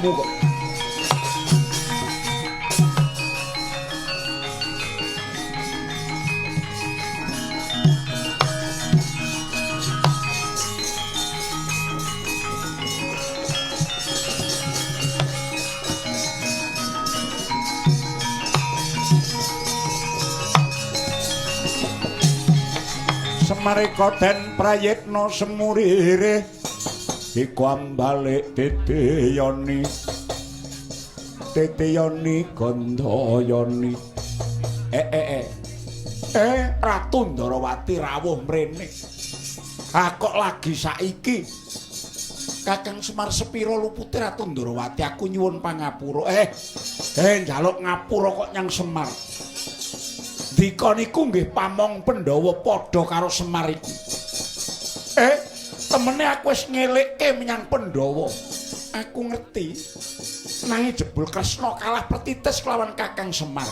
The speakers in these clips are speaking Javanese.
awakmu kok. Semareka den prayitna semurire iku ambalik teteyoni gandayani Ratu Ndarawati rawuh mrene kok lagi saiki Kakang Semar sepira lupute Ratu Ndarawati aku nyuwun pangapura njaluk ngapura kok nyang Semar dika niku nggih pamong Pandhawa padha karo Semar iku. Temene aku wis ngelikke menyang Pandhawa. Aku ngerti. Nanging jebul Kresna kalah pertitis kelawan Kakang Semar.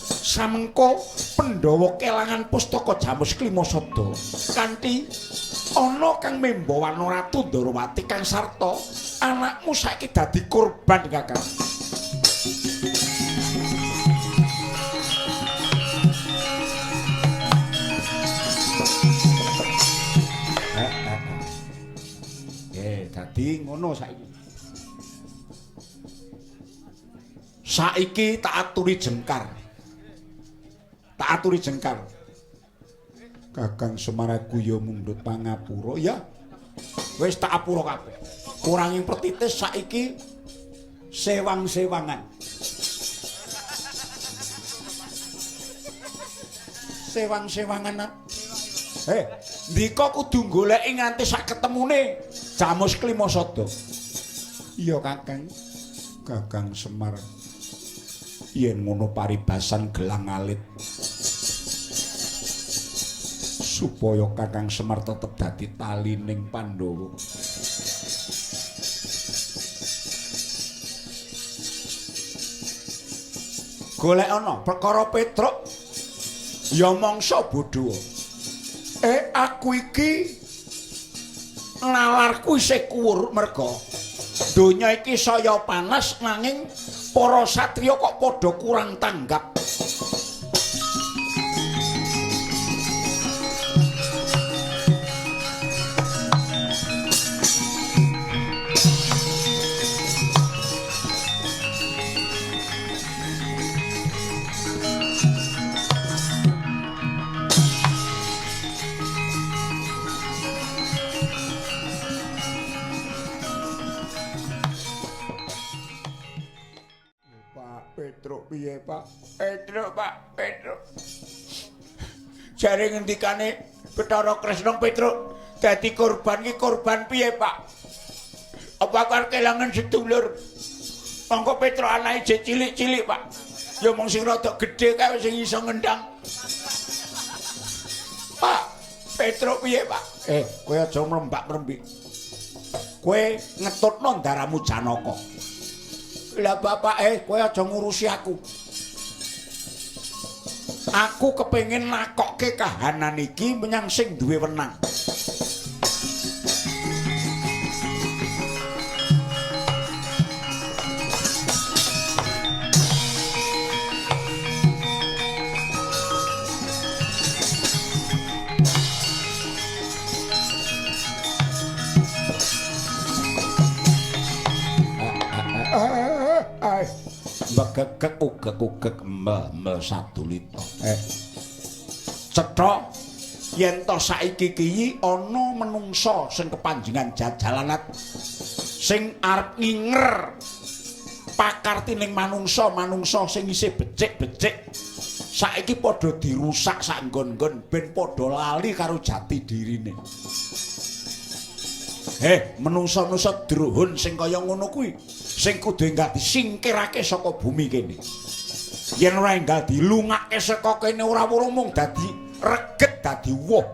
Samengko Pandhawa kelangan pustaka Jamus Klimasada. Kanthi ana kang membawana Ratu Ndarawati kang sarta anakmu saiki dadi korban Kakang. Dadi ngono saiki. Saiki tak aturi jengkar. Kakang Semaraku ya mundhut pangapura ya. Wis tak apura kabeh. Kuranging pertitis saiki sewang-sewangan. Sewang-sewangan. Ndika kudu goleki nganti sak ketemune Jamus Klimasada. Iya Kakang. Kakang Semar. Yen ngono paribasan gelang alit. Supaya Kakang Semar tetep dadi talining Pandhawa. Golek ana perkara Petruk ya mangsa bodho. Aku iki nalarku isih kuwur merga donya iki saya panas nanging para satriya kok padha kurang tanggap. Petruk piye, Pak? Petruk. Jare ngendikane Bathara Kresna Petruk dadi korban ki korban piye, Pak? Apa karo kelangan sedulur? Monggo Petruk anake cilik-cilik, Pak. Ya mung sing rada gedhe kae sing iso ngendang. Pak, Petruk piye, Pak? Kowe aja mrembak-mrembik. Kowe ngetutno ndaramu Janaka. Lah bapak kowe aja ngurusi aku. Aku kepengin nakokke kahanan iki menyang sing duwe wenang. Begegek ugek sadulita. Cetha yen to saiki iki ana menungsa sing kepanjenengan jajalanat sing arep nginger pakartining manungsa sing isih becik-becik saiki padha dirusak sak nggon-nggon ben padha lali karo jati dirine. Menungsa-nungsa druhun sing kaya ngono kuwi sing kudu enggal disingkirake saka bumi kene. Yen ora enggal dilungake saka kene ora mung dadi reget dadi woh.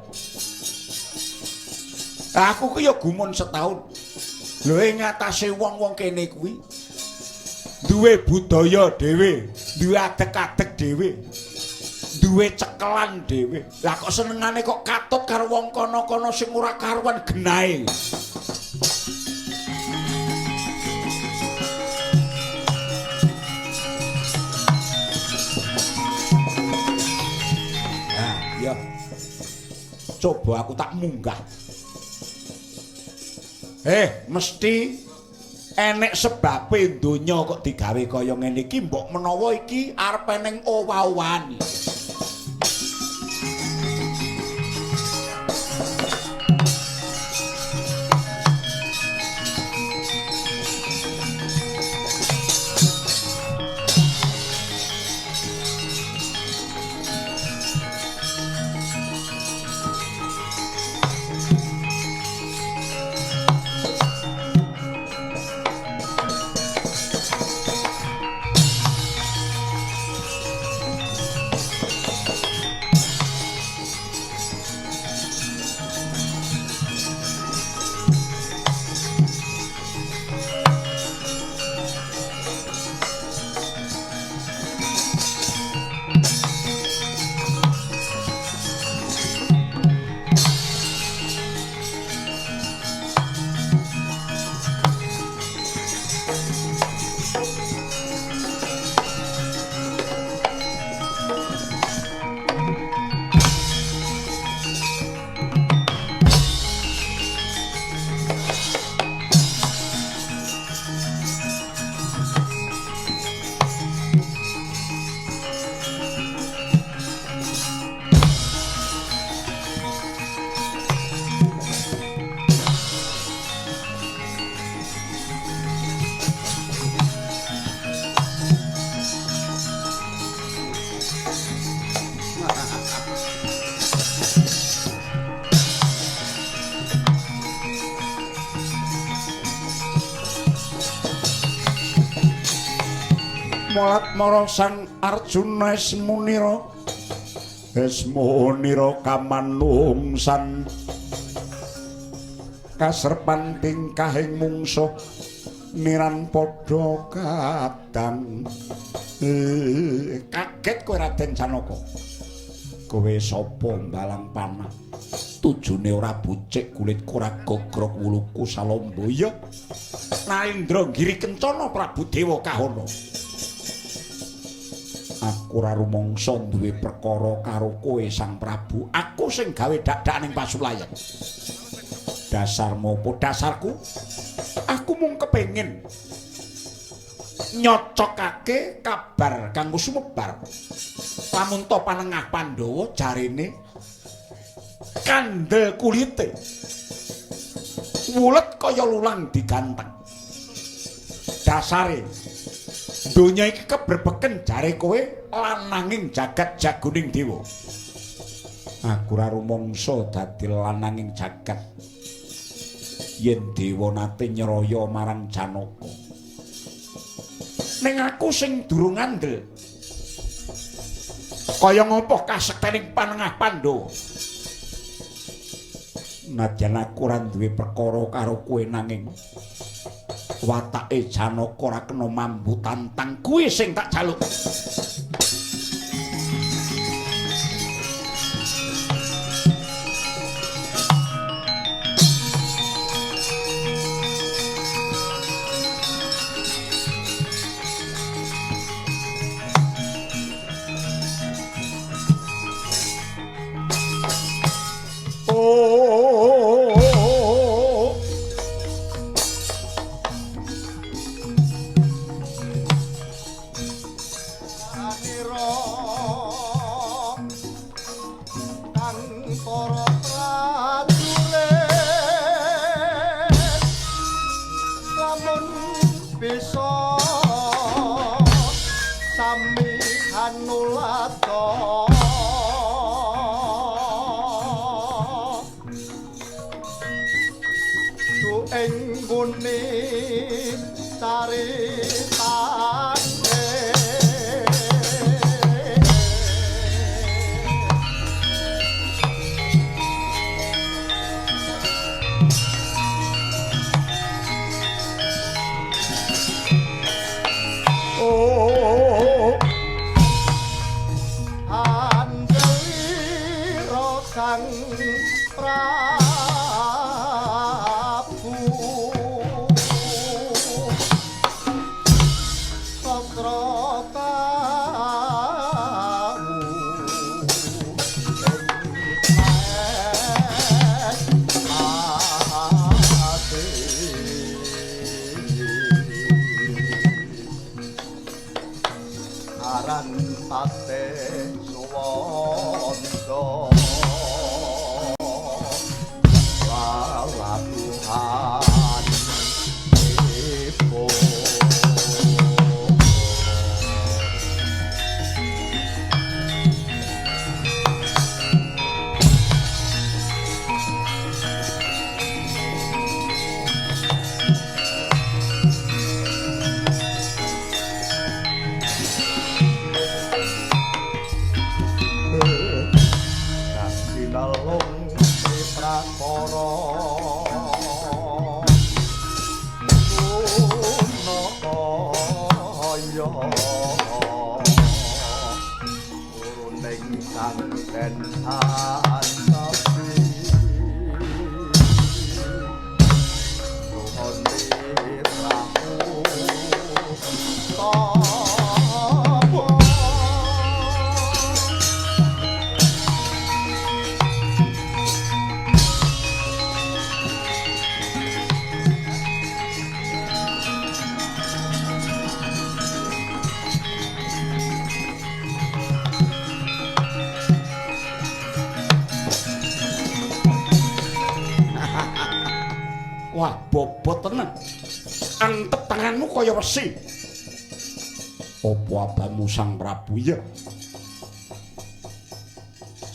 Aku ku ya gumun setahun. Lho ing ngatasé wong-wong kene kuwi duwe budaya dhewe, duwe adeg-adeg dhewe, duwe cekelan dhewe. Lah kok senengane kok katut karo wong kono-kono sing ora karuan genahe. Ya. Coba aku tak munggah. Mesti enek sebabe donya kok digawe kaya ngene iki, mbok menawa iki arep eneng owah-owahan. Molat mara sang Arjuna Esmunira kamanungsan kaserpan tingkahing mungsuh niran padha kadang. Kaget kowe Raden Janaka. Kowe sapa mbalang panah? Tujune ora bucik kulit ora gogrok wuluku salomboya. Narendra Giri Kencana Prabu Dewa Kahana. Aku ora rumangsa duwe perkara karo kowe Sang Prabu. Aku sing gawe dak-dak ning pasulayan. Dasarmu apa dasarku? Aku mung kepengin nyocokake kabar kanggo sumebar. Lamun to panengah Pandhawa jarene kandel kulite wulet kaya lulang diganteng. Dasare donya iki keberbeken jare kowe lananging jagat jagoning dewa. Aku ora rumangsa dadi lananging jagat yen dewa nate nyeraya marang Janaka. Ning aku sing durung andel. Kaya ngopo kasektening panengah Pandhawa. Nadyan aku ora duwe perkara karo kowe nanging watake Janaka ora kena mambu tantang kuwi sing tak jaluk. sinelung prakara punakaya uruning kanten antapi rohone praku Wah, bobot tenan. Antep tanganmu kaya wesi. Apa abamu Sang Prabu ya?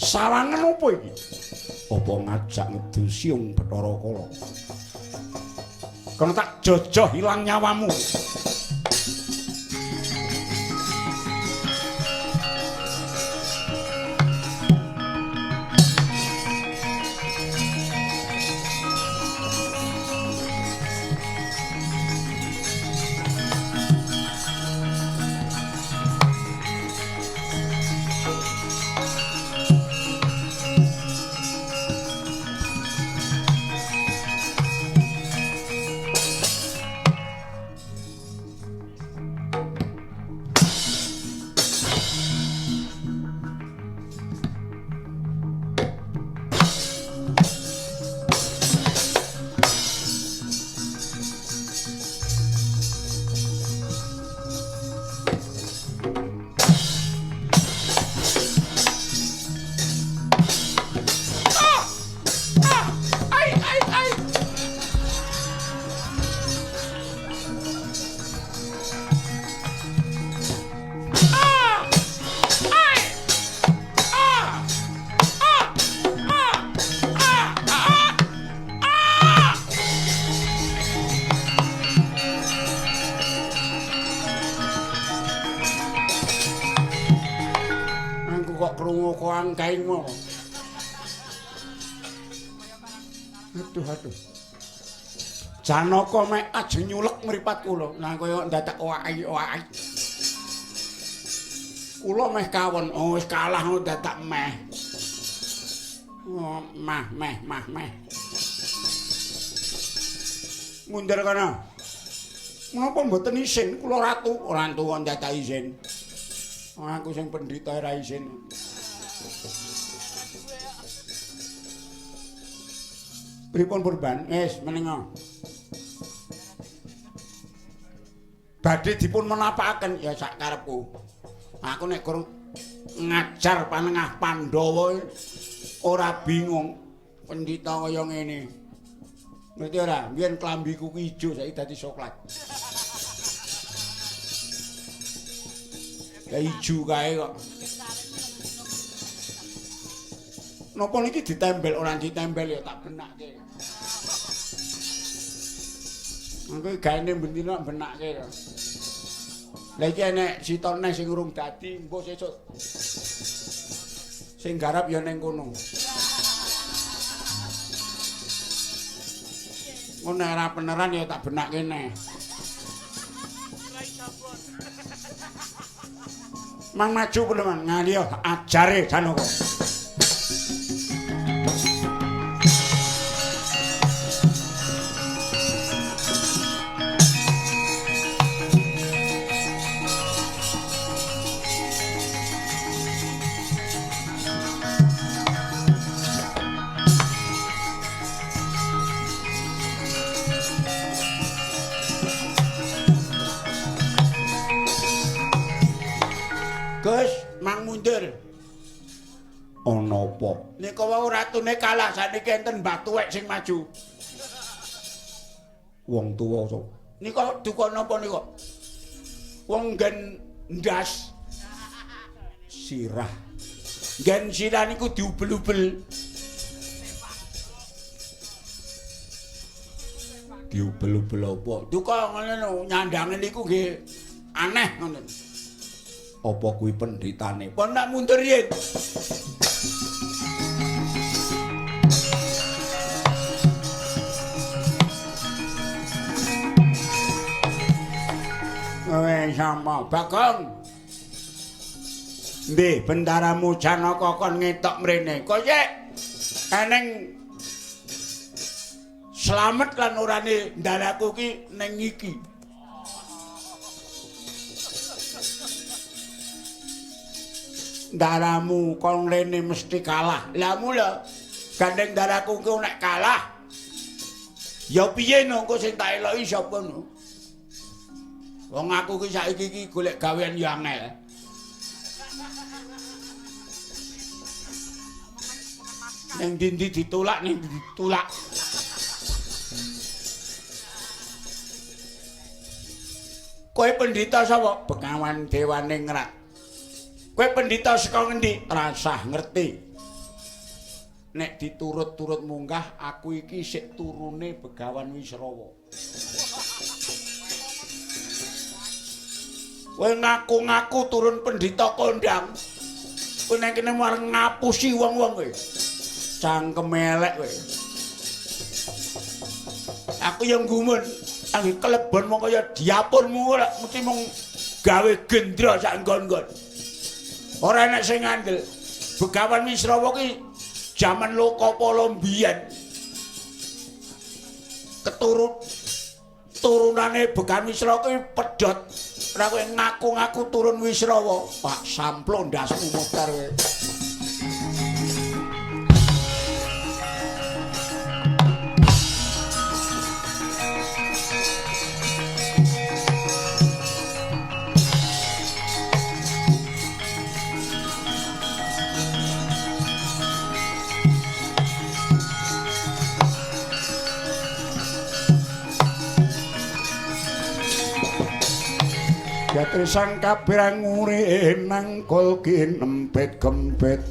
Sawangan apa iki? Apa ngajak ngedusi wong Bathara Kala? Kono tak jojoh ilang nyawamu. Kaingmu. Aduh. Janaka mek ajeng nyulek mripat kula. Nah kaya dadak oai-oai. Kula meh kawon, wis kalah dadak meh. Oh, meh. Mundur kana. Menapa mboten isin kula ratu? Ora tuwa dadak isin. Aku sing pendhita ora isin. Pripun Purban? Menenga. Badhe dipun menapakaken ya sak karepku. Aku nek kurang ngajar panengah Pandhawa ora bingung pendhita kaya ngene. Ngerti ora? Biyen klambiku ki ijo saiki dadi soklat. Ya ijo kae kok. Napa niki ditempel ora ditempel ya tak benakke. Engko gaene bendina benakke ya. Lah iki enek sitone sing urung dadi, engko sesuk sing garap ya ning kono. Ngono ora beneran ya tak benakke neh. Mang maju peneman ngali ajare Janaka. Gus, mang mundur. Ana apa? Nika wau ratune kalah saniki enten Mbah Tuwek sing maju. Wong tuwa so. Nika duka napa nika? Wong nggen ndas sirah. Nggen sirah niku diubel-ubel. Diubel-ubel apa? Duka ngono nyandange niku nggih aneh ngono. Apa kuwi pendhitane? Pon nak mundur yen. sama Bagong. Ndi bendaramu Janaka kon ngetok mrene. Koyek eneng slamet lan orane ndaraku ki ning iki. Daramu kon rene mesti kalah. Lah mula gandeng daraku ku nek kalah. Ya piye no engko sing tak eloki sapa no? Wong aku ki saiki ki golek gawean ya angel. Ning ndi ditulak ning ditulak. Kowe pendhita sapa? Begawan Dewane Ngrat. Kowe pendhita saka ngendi? Rasah ngerti. Nek diturut-turut munggah aku iki sik turune Begawan Wisrawa. Kowe ngaku-ngaku turun pendhita kondang. Kowe nek kene mareng ngapusi wong-wong kowe. Cangkem elek kowe. Aku yang gumun, angge kelebon mong kaya diapunmu ora mesti mung gawe gendra sak nggon-nggon. Ora enak sing ngandel. Begawan Wisrawa ki jaman Lokapala mbiyen. Turunane Begawan Wisrawa ki pedhot. Ora kowe ngaku-ngaku turun Wisrawa, Pak samplo ndasmu motor kowe. Yatrisang kabirang nguri nangkul kinempet kempet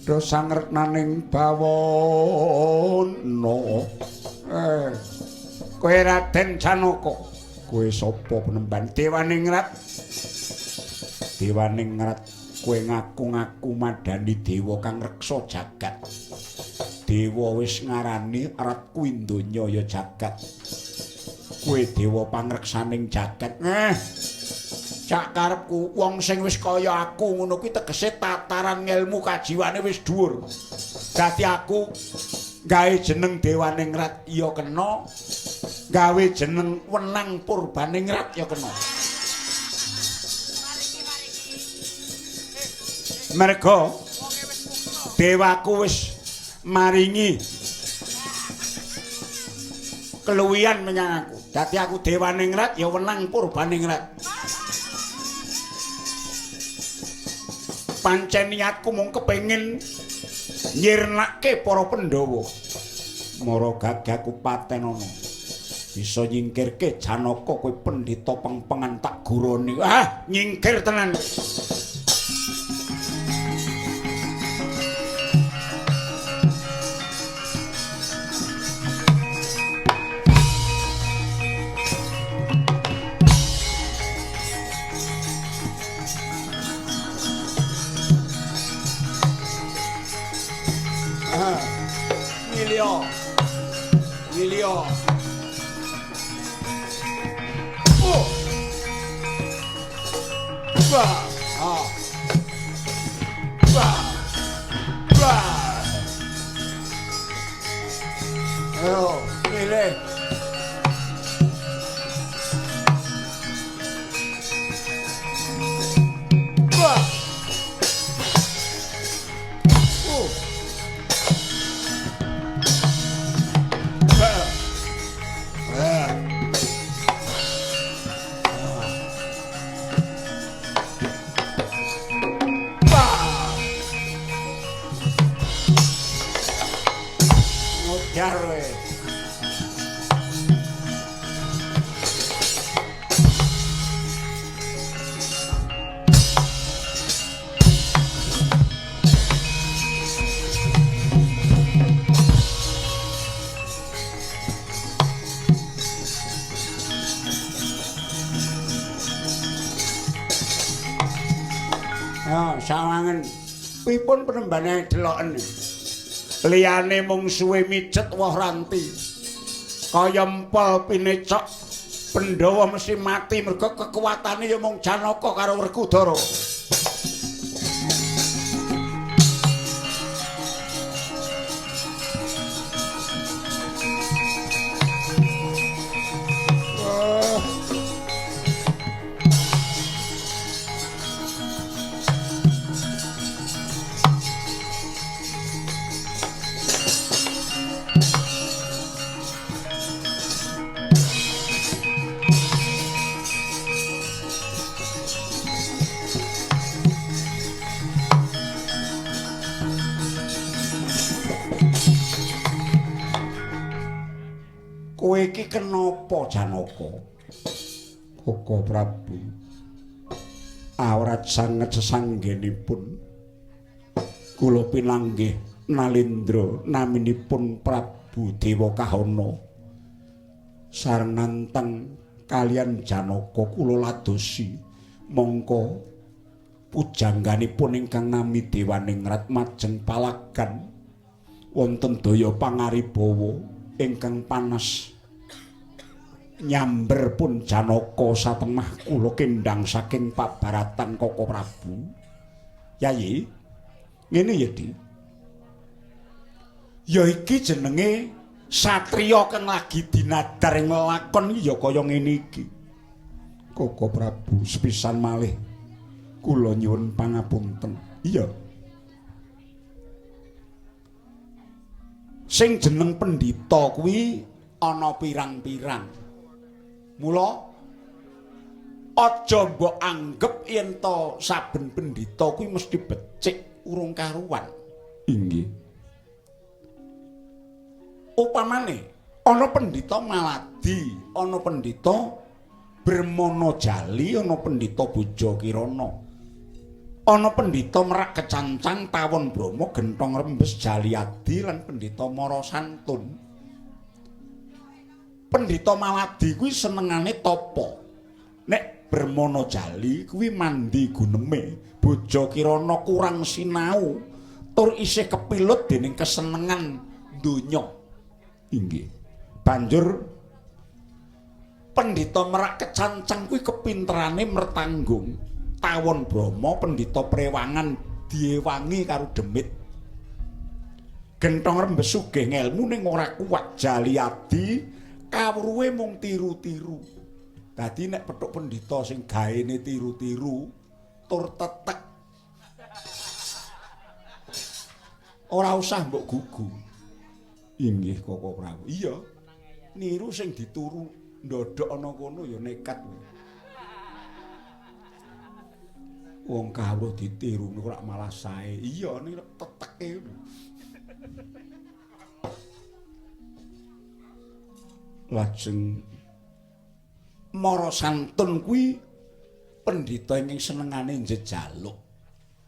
dosang retnaning bawono kowe Raden Janaka kowe sapa penemban Dewane Ngrat kowe ngaku-ngaku madani dewa kang reksa jagat dewa wis ngarani arat kuwi donya ya jagat kowe dewa pangreksaning jagat. Cak karepku wong sing wis kaya aku ngono kuwi tegese tataran ngelmu kajiwane wis dhuwur. Dadi aku gawe jeneng Dewane Ngrat ya kena, gawe jeneng Wenang Purbane Ngrat ya kena. Merga dewaku wis maringi keluwihan menyang aku. Dadi aku Dewane Ngrat ya Wenang Purbane Ngrat. Pancen niatku mung kepengin nyirnake para Pandhawa. Mara gagaku paten ana. Bisa nyingkirke Janaka kowe pendhita pengpengan tak guroni. Ah, nyingkir tenan. Wilio. Oh. Bah. Ah. Bah. Bah. Ayo, milih. Bah. Jarwe. Ya, sawangen pripun penembane deloken. Liyane mung suwe mijet woh ranti. Kaya empol pinecok Pandhawa mesti mati merga kekuatane ya mung Janaka karo Werkudara. Kowe iki kenapa Janaka? Koko Prabu. Awrat sanget sesanggenipun kula pinanggih Nalendra naminipun Prabu Dewa Kahana. Sareng nantang kalian Janaka kula ladosi mongko pujangganipun ingkang nami Dewaningrat majeng palagan wonten daya pangaribawa ingkang panas nyamber pun Janaka satemah kula kendang saking pabaratan Koko Prabu. Yayi, ngene ya Di. Ya iki jenenge satriya kang lagi dinadar nglakon ya kaya ngene iki. Koko Prabu sepisan malih kula nyuwun pangapunten. Iya. Sing jeneng pendhita kuwi ana pirang-pirang. Mula aja mbok anggep yen to saben pendhita kuwi mesti becik urung karuan. Inggih. Upamane ana pendhita Maladi, ana pendhita Bermonojali, ana pendhita Bojakirana. Ana pendhita Merak Kecancang, Tawon Bromo, Gentong Rembes, Jaliadi lan pendhita Mara Santun. Pendhita Maladi kuwi senengane tapa. Nek Bermonojali kuwi mandi guneme, Bojakirana kurang sinau, tur isih kepilut dening kesenengan donya. Inggih. Banjur pendhita Merak Kecancang kuwi kepinterane mertanggung. Tawon Bromo pendhita Prewangan diewangi karo demit. Gentong Rembes sugih ngelmu ning ora kuat. Jaliadi kawruhe mung tiru-tiru. Dadi nek petuk pendhita sing gaene tiru-tiru tur tetek ora usah mbok gugu. Inggih Koko Prabu. Iya. Niru sing dituru ndodhok ana kono ya nekat. Wong kawruh ditiru ora malah sae. Iya ning teteke. Lajeng Mara Santun kuwi pendhita ingkang senengane njejaluk.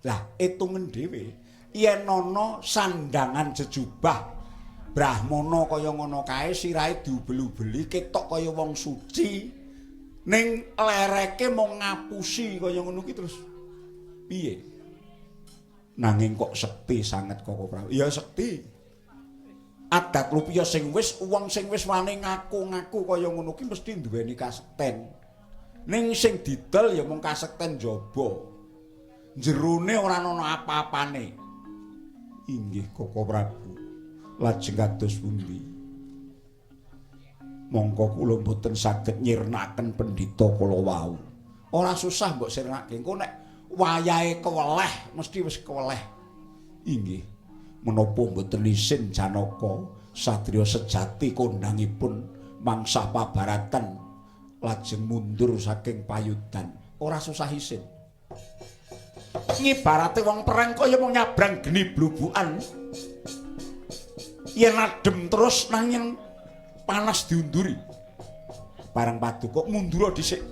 Lah etungen dhewe yen ana sandangan jejubah Brahmana kaya ngono kae sirahe diubel-ubeli ketok kaya wong suci ning lereke mung ngapusi kaya ngono ki terus piye? Nanging kok sekti sanget Koko Prabu. Ya sekti. Adat rupiah sing wis wong sing wis wani ngaku-ngaku kaya ngono ki mesti duweni kasekten. Ning sing didol ya mung kasekten jaba. Jerone ora ana apa-apane. Inggih Koko Prabu. Lajeng kados pundi? Mongko kula mboten saged nyirnaken pendhita kula wau. Ora susah mbok sirnake. Engko nek wayahe keweleh mesti wis keweleh. Inggih. Menapa mboten isin Janaka satriya sejati kondhangipun mangsah pabaratan lajeng mundur saking payudan. Ora susah isin. Ngibarate wong perang kaya mung nyabrang geni blubukan. Yen adem terus nanging panas diunduri. Barang paduka mundur dhisik.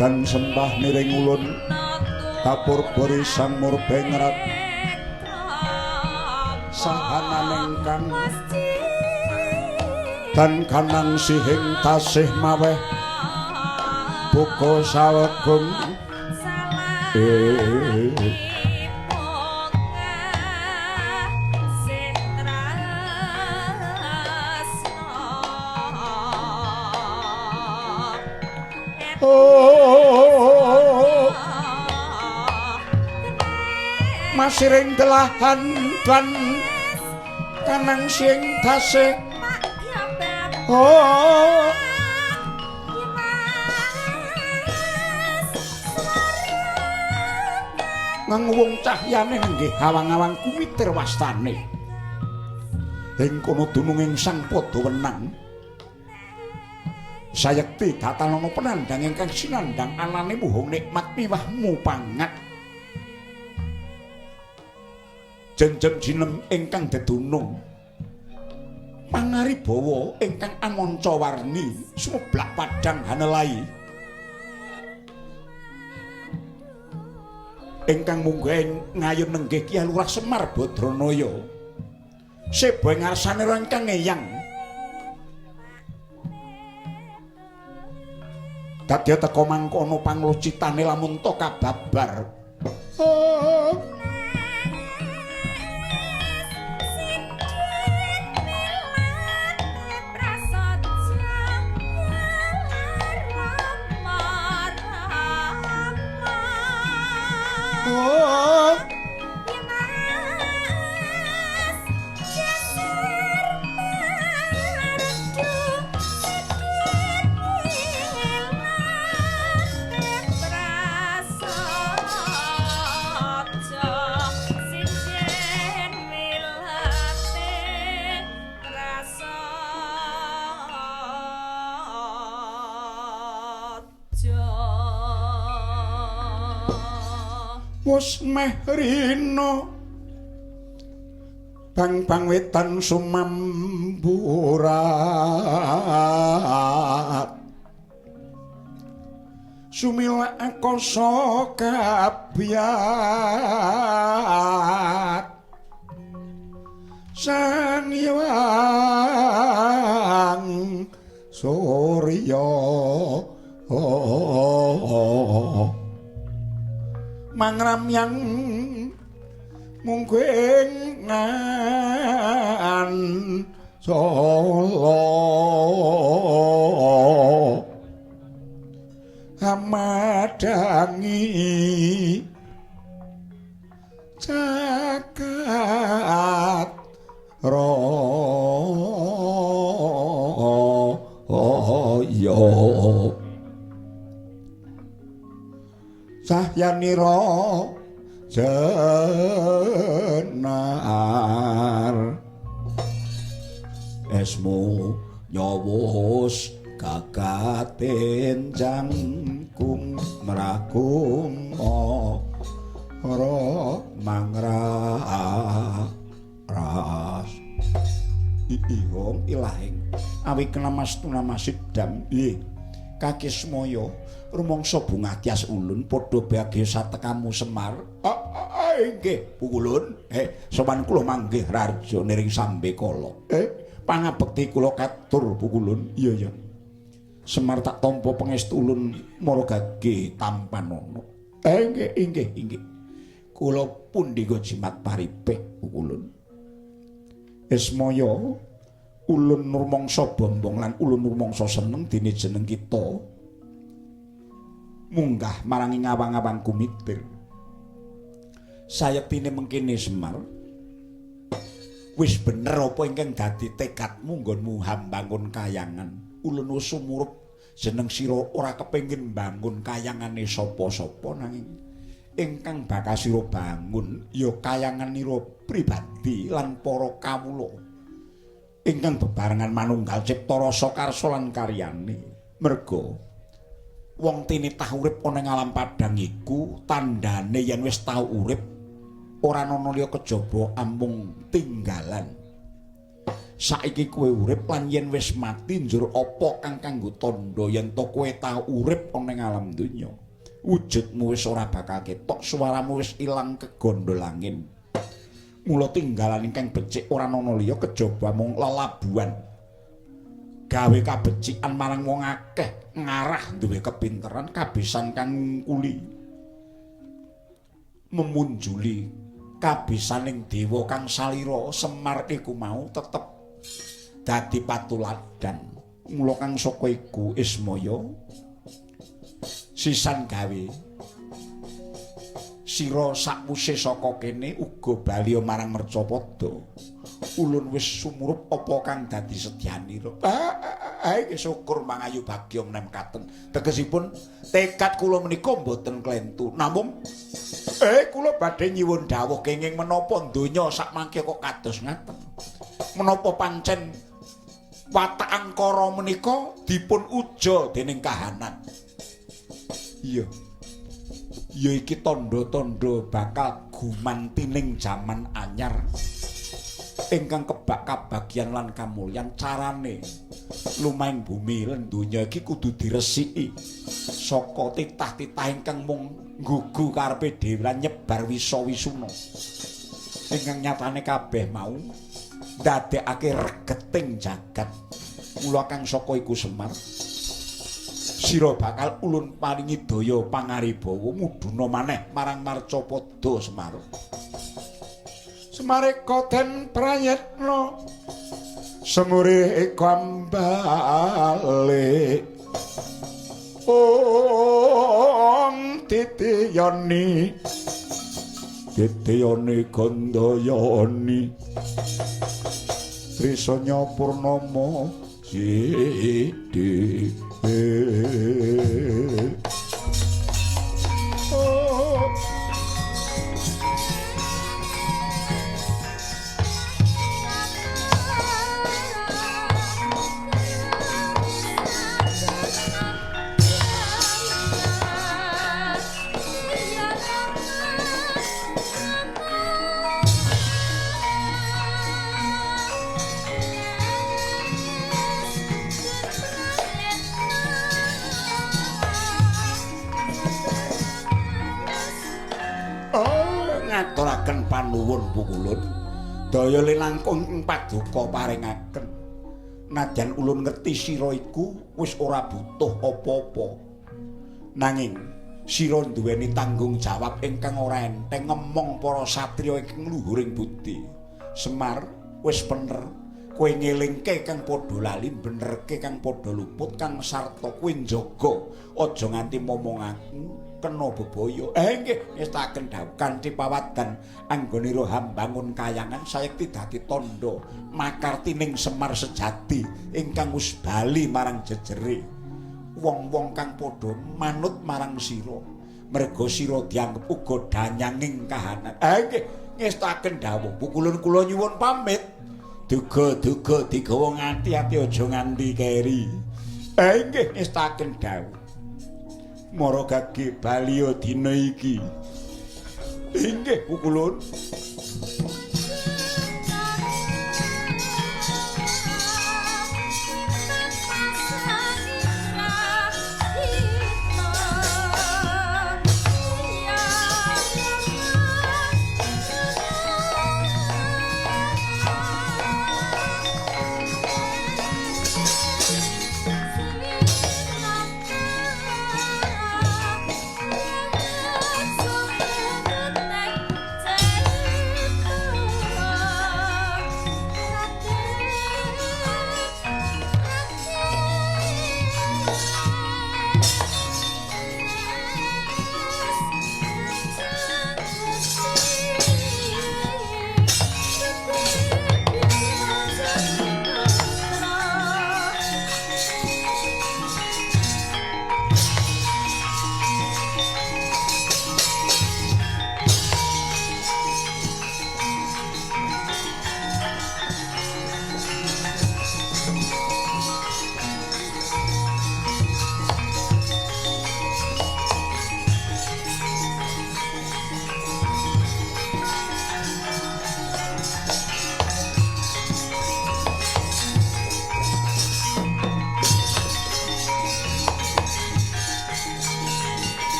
dan sembah miring ulun kapur bori sang murbengrat sahanan ingkang dan kanang sihing tasih maweh buka sawegum masiring delahan dan kanang sing tasih nganguwung cahyane nggih awang-awang kumitir wastane ing kono dununging sang Padawenang sayekti datanana penandang ingkang sinandang anane muhung nikmat miwah mupangat jenjem jinem ingkang dedunung pangaribawa ingkang amanca warni sumeblak padhang hanelai ingkang munggah ngayun nenggih Kyai Lurah Semar Badranaya sebo ngarsane ingkang ngeyang dadi teka mangkono panglucitane lamun to kababar wis meh rina bang wetan sumamburat sumila akasa kabyat sang hyang surya mangramyang mungguing ngan solo amadangi cakat raya sahyanira jenar esmu nyawus kakaten jangkung merakum ora mangras ihong ilahing awi kenamastu namasidam nggih kakismaya rumangsa bungatias ulun padha bahagia satekamu Semar. Nggih, Pukulun. Sowan kula manggih rarja niring sambe kala. Pangabekti kula katur Pukulun. Iya. Semar tak tampa pangestu ulun maragage tampanana. Inggih. Kula pundika jimat paripik Pukulun. Esmaya ulun rumangsa bombong lan ulun rumangsa seneng dene jeneng kita munggah marangi ngawang-awang kumitir sayektine mengkene Semar wis bener apa ingkang dadi tekadmu nggonmu hambangun kayangan ulun sumurup jeneng sira ora kepengin bangun kayangane sapa-sapa nanging ingkang bakal sira bangun ya kayanganira pribadi lan para kawula ingkang bebarengan manunggal cipta rasa karsa lan karyane merga wong tinitah urip ana ing alam padhang iku tandane yen wis tau urip ora ana liya kejaba amung tinggalan Saiki kowe urip lan yen wis mati njur apa kang kanggo tandha yen to kowe tau urip ana ing alam donya. Wujudmu wis ora bakal ketok, swaramu wis ilang kegondhol angin. Mula tinggalan ingkang becik ora ana liya kejaba mung lelabuhan. Gawe kabecikan marang wong akeh ngarah duwe kepinteran kabisan kang ngungkuli. Memunjuli kabisaning dewa kang salira Semar iku mau tetep dadi patuladan. Mula kang saka iku Ismaya sisan gawe sira sakwise saka kene uga bali marang Mercapada. Ulun wis sumurup apa kang dadi sedyanira. Iki syukur mangayu bagya mekaten. Tegesipun tekad kula menika mboten klentu. Namung kula badhe nyuwun dawuh kenging menapa donya sakmangke kok kados ngaten. Menapa pancen watak angkara menika dipun uja dening kahanan. Iya. Ya iki tandha-tandha bakal gumantining jaman anyar. Ingkang kebak kabagyan lan kamulyan carane lumaing bumi lan donya iki kudu diresiki saka titah-titah ingkang mung nggugu karepe dhewe lan nyebar wisa-wisuna ingkang nyatane kabeh mau ndadekake regeting jagat. Mula kang saka iku Semar sira bakal ulun paringi daya pangaribawa mudhuna maneh marang Marcapada Semar. Semareka den prayetna semure kambale ong titiyani Gandayani Trisanya Purnama Sidi ngaturaken panuwun pukulun daya linangkung ing paduka paringaken. Nadyan ulun ngerti sira iku wis ora butuh apa-apa, nanging sira duweni tanggung jawab ingkang ora enteng ngemong para satriya ingkang luhuring budi. Semar wis bener kowe ngelingke kang padha lali, benerke kang padha luput, kang sarta kowe njaga aja nganti momongaken kena bebaya. Nggih ngestaken dawuh kanthi pawadan anggonira hambangun kayangan sayekti dadi tandha makartining Semar sejati ingkang wis bali marang jejere wong-wong kang padha manut marang sira. Merga sira dianggep uga danyanging kahanan. Nggih ngestaken dawuh pukulun kula nyuwun pamit. Duga-duga digawa ngati-ati aja nganti keri. Nggih ngestaken dawuh. Mara gage baliya dina iki. Inggih pukulun.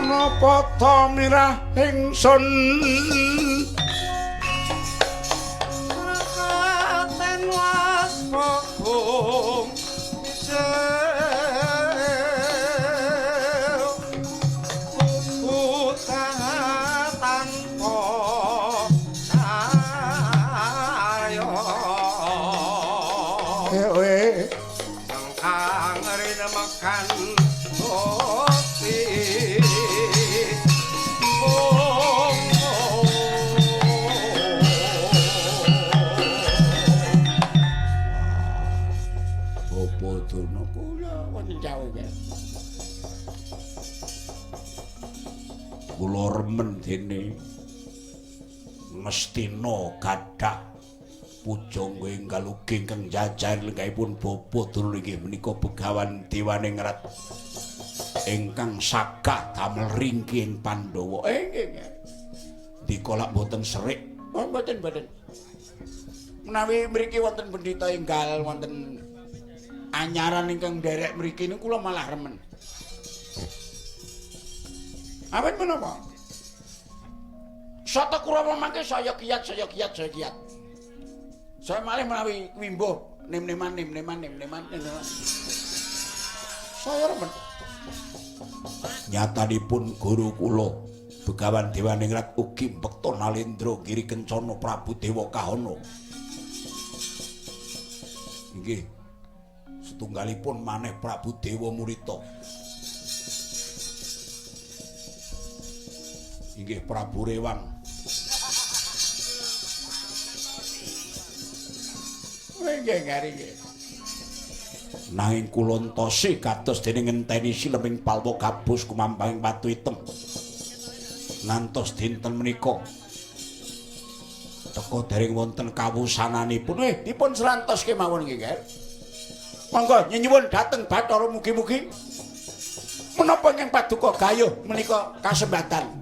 napa ta mirah ingsun Rakaten was kokong kula remen dene Ngastina gadah pujangga enggal ugi ingkang jajar lenggahipun Bapa Durna inggih menika Begawan Dewaning Rat ingkang sagah damel ringking Pandhawa. Nggih. Dikolak boten serik. Oh mboten. Menawi mriki wonten pendhita enggal wonten anyaran ingkang nderek mriki niku kula malah remen. Awit menapa? Sata Kurawa mangke saya kiat. Saya malih menawi wimbuh nem-neman. Saya remen. Nyatanipun guru kula Begawan Dewaning Rat ugi mbekta Nalendra Giri Kencana Prabu Dewa Kahana. Inggih. Setunggalipun maneh Prabu Dewa Murita. Inggih Prabu Rewang. Nggih ngari nggih. Nanging kula entosi kados dene ngenteni sileming palwa gabus kumampanging watu item. Ngantos dinten menika teka dereng wonten kawusananipun dipun srantos kemawon nggih, Ger. Monggo nyuwun dhateng Bathara mugi-mugi menapa ingkang paduka gayuh menika kasembatan.